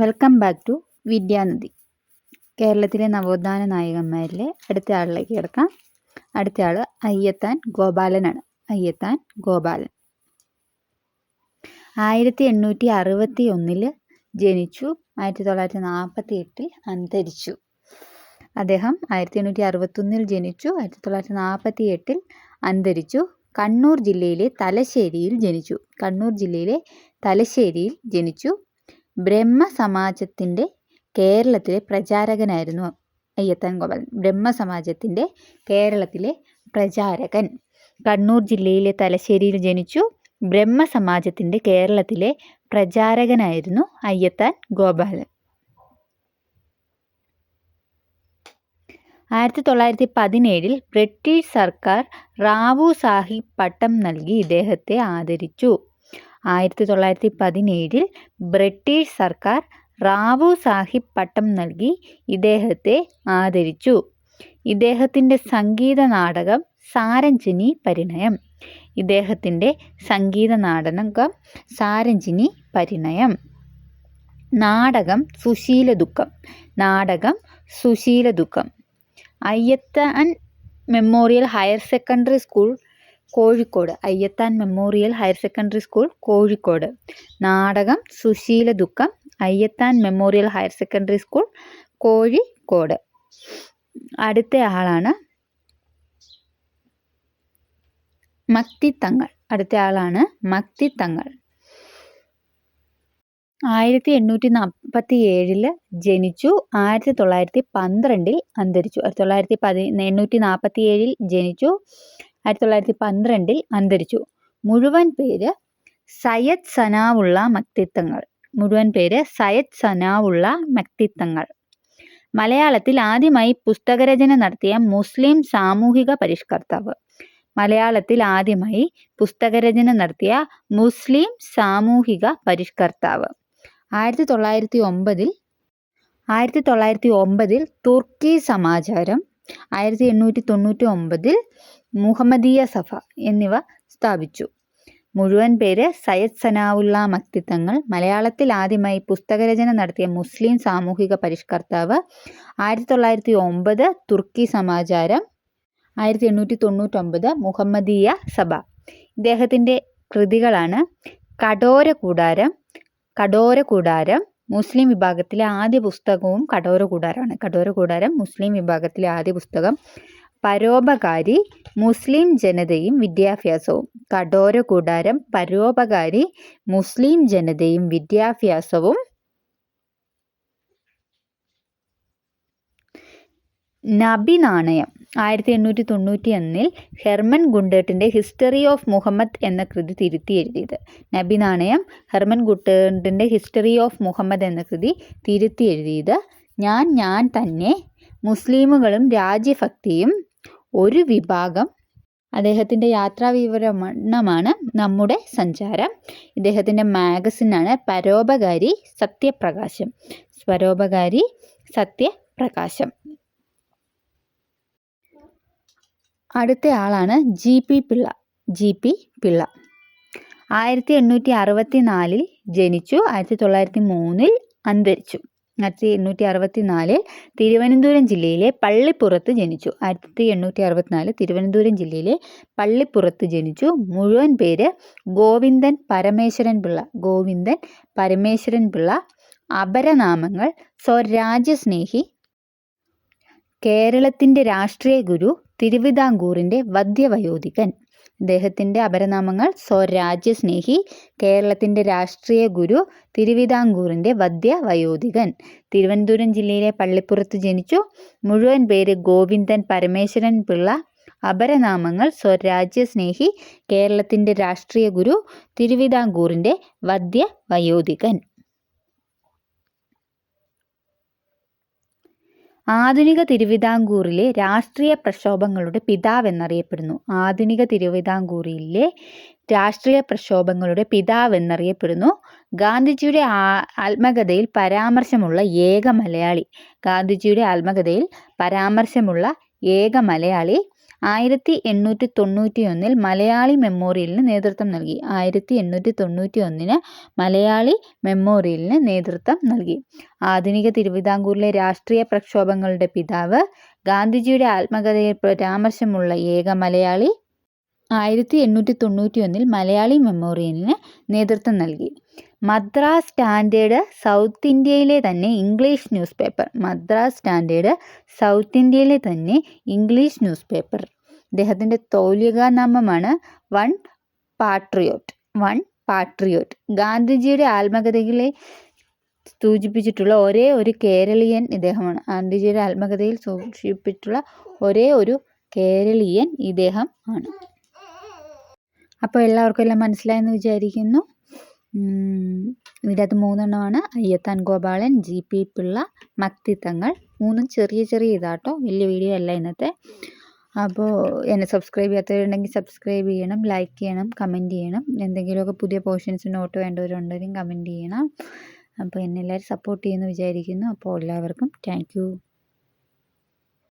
Welcome back to Vidyanidhi. കേരളത്തിലെ നവോത്ഥാന നായകന്മാരിലെ അടുത്ത ആളിലേക്ക് കിടക്കാം. അടുത്ത ആൾ അയ്യത്താൻ ഗോപാലനാണ്. അയ്യത്താൻ ഗോപാലൻ 1861 ജനിച്ചു. 1948 അന്തരിച്ചു. അദ്ദേഹം 1861 ജനിച്ചു. 1948 അന്തരിച്ചു. കണ്ണൂർ ജില്ലയിലെ തലശ്ശേരിയിൽ ജനിച്ചു. ബ്രഹ്മസമാജത്തിൻ്റെ കേരളത്തിലെ പ്രചാരകനായിരുന്നു അയ്യത്താൻ ഗോപാലൻ. ബ്രഹ്മസമാജത്തിൻ്റെ കേരളത്തിലെ പ്രചാരകൻ. കണ്ണൂർ ജില്ലയിലെ തലശ്ശേരിയിൽ ജനിച്ചു. ബ്രഹ്മസമാജത്തിൻ്റെ കേരളത്തിലെ പ്രചാരകനായിരുന്നു അയ്യത്താൻ ഗോപാലൻ. 1917 ബ്രിട്ടീഷ് സർക്കാർ റാവു സാഹിബ് പട്ടം നൽകി ഇദ്ദേഹത്തെ ആദരിച്ചു. 1917 ബ്രിട്ടീഷ് സർക്കാർ റാവു സാഹിബ് പട്ടം നൽകി ഇദ്ദേഹത്തെ ആദരിച്ചു. ഇദ്ദേഹത്തിൻ്റെ സംഗീത നാടകം സാരഞ്ജിനി പരിണയം. നാടകം Susheeladukham. Ayyathan memorial higher secondary school Kozhikode. നാടകം Susheeladukham. Ayyathan memorial higher secondary school Kozhikode. അടുത്ത ആളാണ് മക്തിത്തങ്ങൾ. 1847 ജനിച്ചു. 1912 അന്തരിച്ചു. 1847 ജനിച്ചു. 1912 അന്തരിച്ചു. മുഴുവൻ പേര് സയ്യദ് സനാവുള്ള മക്തിത്തങ്ങൾ. മലയാളത്തിൽ ആദ്യമായി പുസ്തകരചന നടത്തിയ മുസ്ലിം സാമൂഹിക പരിഷ്കർത്താവ്. 1909 തുർക്കി സമാചാരം. 1899 മുഹമ്മദീയ സഭ എന്നിവ സ്ഥാപിച്ചു. മുഴുവൻ പേര് സയ്യദ് സനാവുള്ള മക്തിത്തങ്ങൾ. മലയാളത്തിൽ ആദ്യമായി പുസ്തകരചന നടത്തിയ മുസ്ലിം സാമൂഹിക പരിഷ്കർത്താവ്. 1909 തുർക്കി സമാചാരം. 1899 മുഹമ്മദീയ സഭ. ഇദ്ദേഹത്തിൻ്റെ കൃതികളാണ് കടോരകൂടാരം. മുസ്ലിം വിഭാഗത്തിലെ ആദ്യ പുസ്തകവും കടോരകൂടാരം മുസ്ലിം വിഭാഗത്തിലെ ആദ്യ പുസ്തകം. പരോപകാരി, മുസ്ലിം ജനതയും വിദ്യാഭ്യാസവും. കടോരകൂടാരം, പരോപകാരി, മുസ്ലിം ജനതയും വിദ്യാഭ്യാസവും. നബി നാണയം. 1891 ഹെർമൻ ഗുണ്ടേട്ടിൻ്റെ ഹിസ്റ്ററി ഓഫ് മുഹമ്മദ് എന്ന കൃതി തിരുത്തി എഴുതിയത്. നബി നാണയം ഹെർമൻ ഗുണ്ടേട്ടിൻ്റെ ഹിസ്റ്ററി ഓഫ് മുഹമ്മദ് എന്ന കൃതി തിരുത്തി എഴുതിയത്. ഞാൻ തന്നെ, മുസ്ലിമുകളും രാജ്യഭക്തിയും ഒരു വിഭാഗം. അദ്ദേഹത്തിൻ്റെ യാത്രാവിവരണമാണ് നമ്മുടെ സഞ്ചാരം. ഇദ്ദേഹത്തിൻ്റെ മാഗസിനാണ് പരോപകാരി സത്യപ്രകാശം. അടുത്ത ആളാണ് ജി പി പിള്ള. 1864 ജനിച്ചു. 1903 അന്തരിച്ചു. 1864 തിരുവനന്തപുരം ജില്ലയിലെ പള്ളിപ്പുറത്ത് ജനിച്ചു. 1864 തിരുവനന്തപുരം ജില്ലയിലെ പള്ളിപ്പുറത്ത് ജനിച്ചു. മുഴുവൻ പേര് ഗോവിന്ദൻ പരമേശ്വരൻ പിള്ള. അപരനാമങ്ങൾ സ്വരാജ്യസ്നേഹി, കേരളത്തിൻ്റെ രാഷ്ട്രീയ ഗുരു, തിരുവിതാംകൂറിൻ്റെ വദ്യവയോധികൻ. അദ്ദേഹത്തിൻ്റെ അപരനാമങ്ങൾ സ്വരാജ്യസ്നേഹി, കേരളത്തിൻ്റെ രാഷ്ട്രീയ ഗുരു, തിരുവിതാംകൂറിൻ്റെ വദ്യവയോധികൻ. തിരുവനന്തപുരം ജില്ലയിലെ പള്ളിപ്പുറത്ത് ജനിച്ചു. മുഴുവൻ പേര് ഗോവിന്ദൻ പരമേശ്വരൻ പിള്ള. അപരനാമങ്ങൾ സ്വരാജ്യസ്നേഹി, കേരളത്തിൻ്റെ രാഷ്ട്രീയ ഗുരു, തിരുവിതാംകൂറിൻ്റെ വദ്യവയോധികൻ. ആധുനിക തിരുവിതാംകൂറിലെ രാഷ്ട്രീയ പ്രക്ഷോഭങ്ങളുടെ പിതാവെന്നറിയപ്പെടുന്നു. ഗാന്ധിജിയുടെ ആത്മകഥയിൽ പരാമർശമുള്ള ഏക മലയാളി. 1891 മലയാളി മെമ്മോറിയലിന് നേതൃത്വം നൽകി. 1891 മലയാളി മെമ്മോറിയലിന് നേതൃത്വം നൽകി. ആധുനിക തിരുവിതാംകൂറിലെ രാഷ്ട്രീയ പ്രക്ഷോഭങ്ങളുടെ പിതാവ്. ഗാന്ധിജിയുടെ ആത്മകഥയിൽ പരാമർശമുള്ള ഏക മലയാളി. 1891 മലയാളി മെമ്മോറിയലിന് നേതൃത്വം നൽകി. മദ്രാസ് സ്റ്റാൻഡേർഡ് സൗത്ത് ഇന്ത്യയിലെ തന്നെ English news paper. Madras standard south ഇന്ത്യയിലെ തന്നെ ഇംഗ്ലീഷ് ന്യൂസ് പേപ്പർ. അദ്ദേഹത്തിൻ്റെ തൗലികാനാമമാണ് വൺ പാട്രിയോട്ട്. ഗാന്ധിജിയുടെ ആത്മകഥകളെ സൂചിപ്പിച്ചിട്ടുള്ള ഒരേ ഒരു കേരളീയൻ ഇദ്ദേഹമാണ്. ഗാന്ധിജിയുടെ ആത്മകഥയിൽ സൂചിപ്പിച്ചിട്ടുള്ള ഒരേ ഒരു കേരളീയൻ ഇദ്ദേഹം ആണ്. അപ്പോൾ എല്ലാവർക്കും എല്ലാം മനസ്സിലായെന്ന് വിചാരിക്കുന്നു. ഇതിനകത്ത് 3 എണ്ണമാണ്: അയ്യത്താൻ ഗോപാലൻ, GP പിള്ള, മക്തിത്തങ്ങൾ. 3 ചെറിയ ഇതാട്ടോ, വലിയ വീഡിയോ അല്ല ഇന്നത്തെ. അപ്പോൾ എന്നെ സബ്സ്ക്രൈബ് ചെയ്യാത്തവരുണ്ടെങ്കിൽ സബ്സ്ക്രൈബ് ചെയ്യണം, ലൈക്ക് ചെയ്യണം, കമൻറ്റ് ചെയ്യണം. എന്തെങ്കിലുമൊക്കെ പുതിയ പോർഷൻസ് നോട്ട് വേണ്ടവരുണ്ടെങ്കിൽ കമൻറ്റ് ചെയ്യണം. അപ്പോൾ എന്നെ എല്ലാവരും സപ്പോർട്ട് ചെയ്യുമെന്ന് വിചാരിക്കുന്നു. അപ്പോൾ എല്ലാവർക്കും താങ്ക് യു.